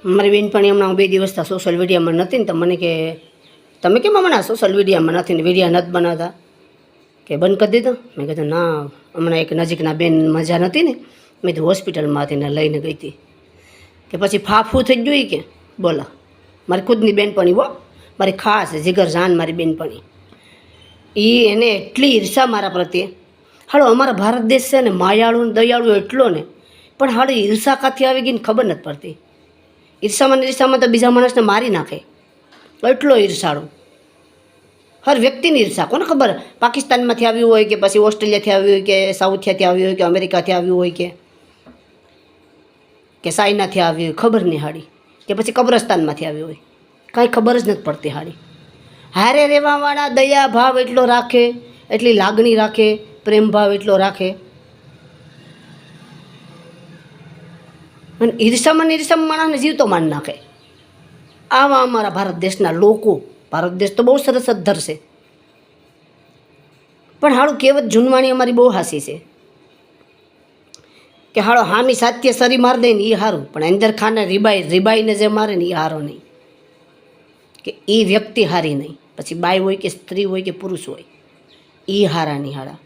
મારી બેનપણી હમણાં 2 દિવસથી સોશિયલ મીડિયામાં નથી ને તો મને કે તમે કેમ હમણાં સોશિયલ મીડિયામાં નથી ને વિડીયા નથી બનાવતા કે બંધ કરી દીધો. મેં કીધું ના, હમણાં એક નજીકના બેન મજા નથી ને, મેં તો હોસ્પિટલમાંથી ને લઈને ગઈ હતી. કે પછી ફાફું થઈ ગયું કે બોલો, મારી ખુદની બેનપણી હો, મારી ખાસ જીગર જાન મારી બેનપણી. એને એટલી ઈર્ષા મારા પ્રત્યે. હાલો અમારા ભારત દેશ છે ને માયાળુ ને દયાળુ એટલો ને, પણ હાલો ઈર્ષા કાથી આવી ગઈ ને ખબર નથી પડતી. ઈર્ષામાં તો બીજા માણસને મારી નાખે એટલો ઈર્ષાળુ. હર વ્યક્તિની ઈર્ષા. કોને ખબર પાકિસ્તાનમાંથી આવ્યું હોય કે પછી ઓસ્ટ્રેલિયાથી આવ્યું હોય કે સાઉથથી આવ્યું હોય કે અમેરિકાથી આવ્યું હોય કે ચાઇનાથી આવ્યું હોય, ખબર નહીં હાડી, કે પછી કબ્રસ્તાનમાંથી આવ્યું હોય, કાંઈ ખબર જ નથી પડતી હાડી. હારે રહેવાવાળા દયા ભાવ એટલો રાખે, એટલી લાગણી રાખે, પ્રેમ ભાવ એટલો રાખે. અને ઈર્ષામાં માણસને જીવતો માન નાખે. આવા અમારા ભારત દેશના લોકો. ભારત દેશ તો બહુ સરસ અધ્ધર છે, પણ હાળું કહેવત જૂનવાણી અમારી બહુ હાસી છે કે હાળો હામી સાત્ય સરી માર દે ને એ સારું, પણ અંદર ખાને રીબાઈને જે મારે ને એ હારો નહીં, કે એ વ્યક્તિ હારી નહીં. પછી બાઈ હોય કે સ્ત્રી હોય કે પુરુષ હોય, એ હારા નહીં હારા.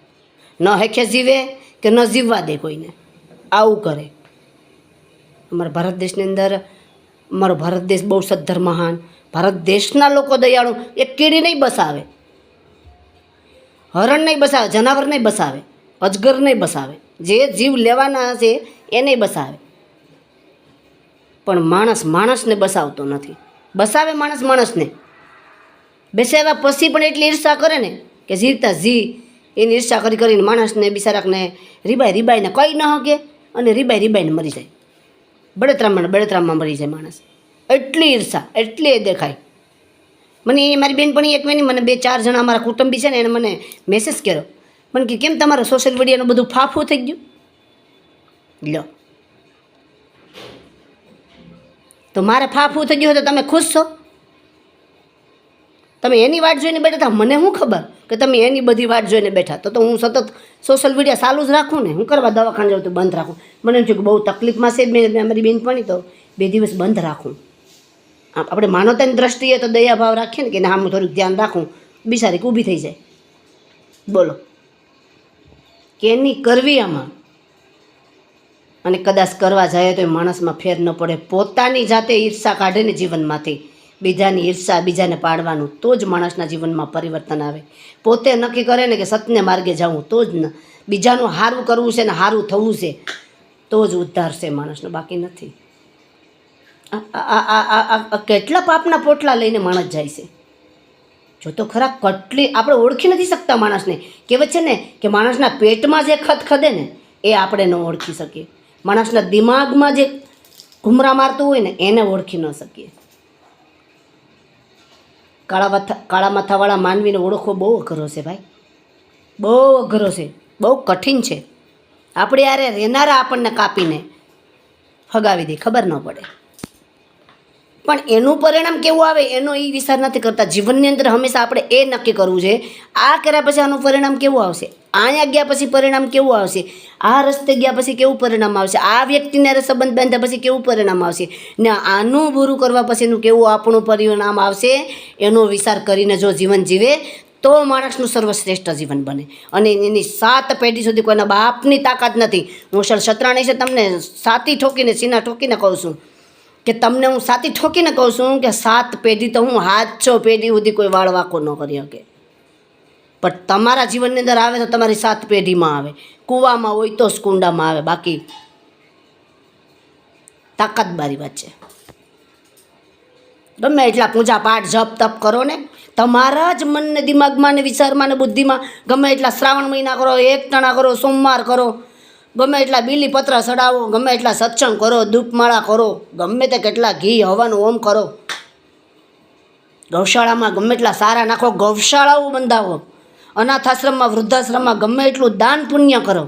ન હેખે જીવે કે ન જીવવા દે કોઈને, આવું કરે. અમારા ભારત દેશની અંદર અમારો ભારત દેશ બહુ સદ્ધર મહાન. ભારત દેશના લોકો દયાળુ. એક કીડી નહીં બસાવે, હરણ નહીં બસાવે, જનાવર નહીં બસાવે, અજગર નહીં બસાવે, જે જીવ લેવાના છે એ નહીં બસાવે. પણ માણસને બસાવતો નથી. બસાવે માણસને. બેસાવ્યા પછી પણ એટલી ઈર્ષા કરે ને કે જીવતા એની ઈર્ષા કરીને માણસને બિચારાકને રીબાઈને કંઈ ન હકે અને રીબાઈને મરી જાય. બળતરામાં મરી જાય માણસ. એટલી ઈર્ષા, એટલી એ દેખાય. મને મારી બેનપણી એક વેની મને 2-4 જણા અમારા કુટુંબી છે ને એને મને મેસેજ કર્યો. મને કે કેમ તમારો સોશિયલ મીડિયાનું બધું ફાફું થઈ ગયું? લો, તો મારે ફાફું થઈ ગયું તો તમે ખુશ છો? તમે એની વાટ જોઈને બેઠા હતા, મને શું ખબર કે તમે એની બધી વાટ જોઈને બેઠા. તો હું સતત સોશિયલ મીડિયા ચાલુ જ રાખું ને. હું કરવા દવાખાને જાઉં તો બંધ રાખું? મને એમ થયું કે બહુ તકલીફમાં છે મારી બેનપણી, તો 2 દિવસ બંધ રાખું. આપણે માનવતાની દ્રષ્ટિએ તો દયાભાવ રાખીએ ને કે ના, હું થોડુંક ધ્યાન રાખું, બિચારી ઊભી થઈ જાય. બોલો, કેની કરવી આમાં? અને કદાચ કરવા જાય તો એ માણસમાં ફેર ન પડે. પોતાની જાતે ઈર્ષા કાઢે ને જીવનમાંથી, બીજાની ઈર્ષા, બીજાને પાડવાનું, તો જ માણસના જીવનમાં પરિવર્તન આવે. પોતે નક્કી કરે ને કે સત્યને માર્ગે જાઉં, તો જ બીજાનું સારું કરવું છે ને સારું થવું છે, તો જ ઉદ્ધાર છે માણસનો, બાકી નથી. કેટલા પાપના પોટલા લઈને માણસ જાય છે. જો તો ખરા કેટલી આપણે ઓળખી નથી શકતા માણસને. કહેવત છે ને કે માણસના પેટમાં જે ખદે ને એ આપણે ન ઓળખી શકીએ. માણસના દિમાગમાં જે ઘુમરા મારતું હોય ને એને ઓળખી ન શકીએ. કાળા માથાવાળા માનવીને ઓળખવો બહુ અઘરો છે ભાઈ, બહુ અઘરો છે, બહુ કઠિન છે. આપણે યારે રહેનારા આપણને કાપીને ફગાવી દે, ખબર ન પડે. પણ એનું પરિણામ કેવું આવે એનો એ વિચાર નથી કરતા. જીવનની અંદર હંમેશા આપણે એ નક્કી કરવું છે, આ કર્યા પછી આનું પરિણામ કેવું આવશે, અહીંયા ગયા પછી પરિણામ કેવું આવશે, આ રસ્તે ગયા પછી કેવું પરિણામ આવશે, આ વ્યક્તિને સંબંધ બાંધ્યા પછી કેવું પરિણામ આવશે, ને આનું બુરું કરવા પછીનું કેવું આપણું પરિણામ આવશે, એનો વિચાર કરીને જો જીવન જીવે તો માણસનું સર્વશ્રેષ્ઠ જીવન બને. અને એની 7 પેઢી સુધી કોઈના બાપની તાકાત નથી. હું સતરાણી છે તમને સાતી ઠોકીને સીના ઠોકીને કહું છું કે તમને હું સાતી ઠોકીને કહું છું કે 7 પેઢી તો હું 700 પેઢી સુધી કોઈ વાળ વાંકો ન કરી શકે. પણ તમારા જીવનની અંદર આવે તો તમારી 7 પેઢીમાં આવે. કૂવામાં હોય તો જ કુંડામાં આવે, બાકી તાકાતબારી વાત છે. ગમે એટલા પૂજા પાઠ જપ તપ કરો ને, તમારા જ મનને દિમાગમાં ને વિચારમાં ને બુદ્ધિમાં ગમે એટલા શ્રાવણ મહિના કરો, 1 ટણા કરો, સોમવાર કરો, ગમે એટલા બીલી પત્ર ચડાવો, ગમે એટલા સત્સંગ કરો, દૂપમાળા કરો, ગમે તે કેટલા ઘી હવન ઓમ કરો, ગૌશાળામાં ગમે એટલા સારા નાખો, ગૌશાળાઓ બંધાવો, અનાથ આશ્રમમાં વૃદ્ધાશ્રમમાં ગમે એટલું દાન પુણ્ય કરો,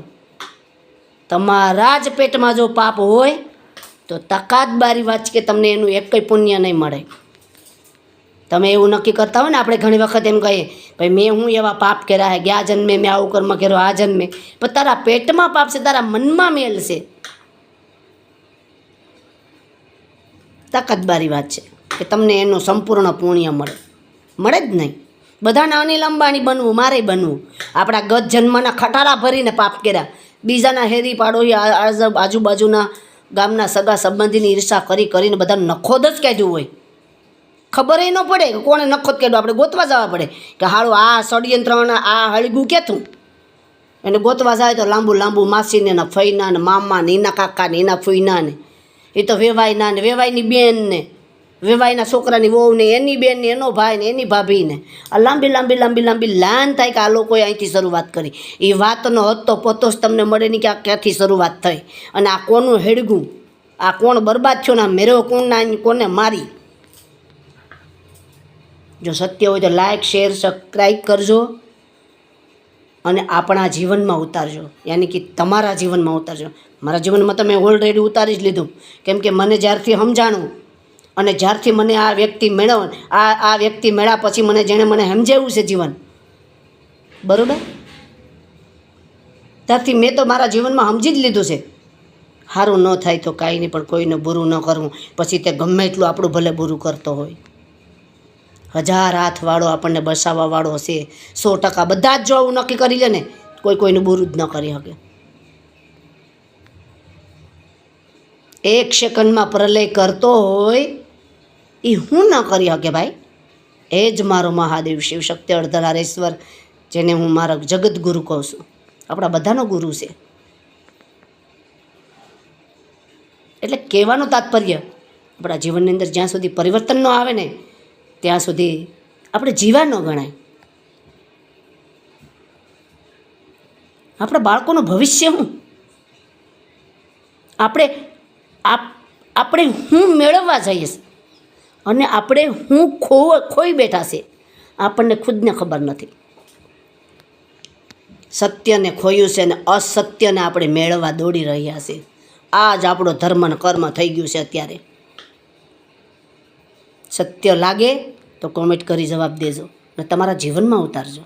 તમારા જ પેટમાં જો પાપ હોય તો તાકાતબારી વાત કે તમને એનું એક કંઈ પુણ્ય નહીં મળે. તમે એવું નક્કી કરતા હોય ને, આપણે ઘણી વખત એમ કહીએ ભાઈ મેં હું એવા પાપ કર્યા હે, ગયા જન્મે મેં આવું કર્મ કર્યો, આ જન્મે, પણ તારા પેટમાં પાપ છે, તારા મનમાં મેલ છે. તાકાતબારી વાત છે કે તમને એનું સંપૂર્ણ પુણ્ય મળે જ નહીં. બધાને અનિલ અંબાણી બનવું, મારે બનવું. આપણા ગત જન્મના ખટારા ભરીને પાપ કર્યા, બીજાના હેરી પાડોશી આજુબાજુના ગામના સગા સંબંધીની ઈર્ષા કરીને બધાને નખોદ જ કાઢ્યું હોય. ખબર ન પડે કે કોણે નખોદ કાઢ્યું, આપણે ગોતવા જવા પડે કે હાળું આ ષડયંત્રના આ હળગું કેતું. એને ગોતવા જાય તો લાંબુ માસીને ને ફઈના ને મામા ને એના કાકા ને એના ફૂઈના ને એ તો વેવાઈના ને વેવાઈની બેન ને વેવાઈના છોકરાની વહુ ને એની બેન ને એનો ભાઈ ને એની ભાભી ને આ લાંબી લાન થાય કે આ લોકોએ અહીંથી શરૂઆત કરી. એ વાતનો હતો પતો જ તમને મળે નહીં કે આ ક્યાંથી શરૂઆત થઈ અને આ કોનું હેડગું, આ કોણ બરબાદ થયો ને આ મેરો કોને મારી. જો સત્ય હોય તો લાઈક શેર સબસ્ક્રાઈબ કરજો અને આપણા જીવનમાં ઉતારજો, યાની કે તમારા જીવનમાં ઉતારજો. મારા જીવનમાં તમે ઓલરેડી ઉતારી જ લીધું, કેમ કે મને જ્યારથી સમજાણું અને જ્યારથી મને આ વ્યક્તિ મળ્યા પછી મને જેણે મને સમજાવ્યું છે જીવન, બરાબર, ત્યારથી મેં તો મારા જીવનમાં સમજી જ લીધું છે. સારું ન થાય તો કાંઈ નહીં, પણ કોઈને બુરું ન કરવું. પછી તે ગમે એટલું આપણું ભલે બુરું કરતો હોય, 1000 હાથવાળો આપણને બસાવવાવાળો હશે, 100% બધા જ જો આવું નક્કી કરી લે ને કોઈનું બુરું જ ન કરી શકે. 1 સેકન્ડમાં પ્રલય કરતો હોય એ હું ન કરી શકે ભાઈ. એ જ મારો મહાદેવ શિવ શક્તિ અર્ધનારેશ્વર, જેને હું મારા જગત ગુરુ કહું છું, આપણા બધાનો ગુરુ છે. એટલે કહેવાનું તાત્પર્ય, આપણા જીવનની અંદર જ્યાં સુધી પરિવર્તન ન આવે ને ત્યાં સુધી આપણે જીવા ન ગણાય. આપણા બાળકોનું ભવિષ્ય શું, આપણે હું મેળવવા જઈએ અને આપણે હું ખોઈ બેઠા છે, આપણને ખુદને ખબર નથી. સત્યને ખોયું છે અને અસત્યને આપણે મેળવવા દોડી રહ્યા છે. આ જ આપણો ધર્મ અને કર્મ થઈ ગયું છે અત્યારે. સત્ય લાગે તો કોમેન્ટ કરી જવાબ દેજો અને તમારા જીવનમાં ઉતારજો.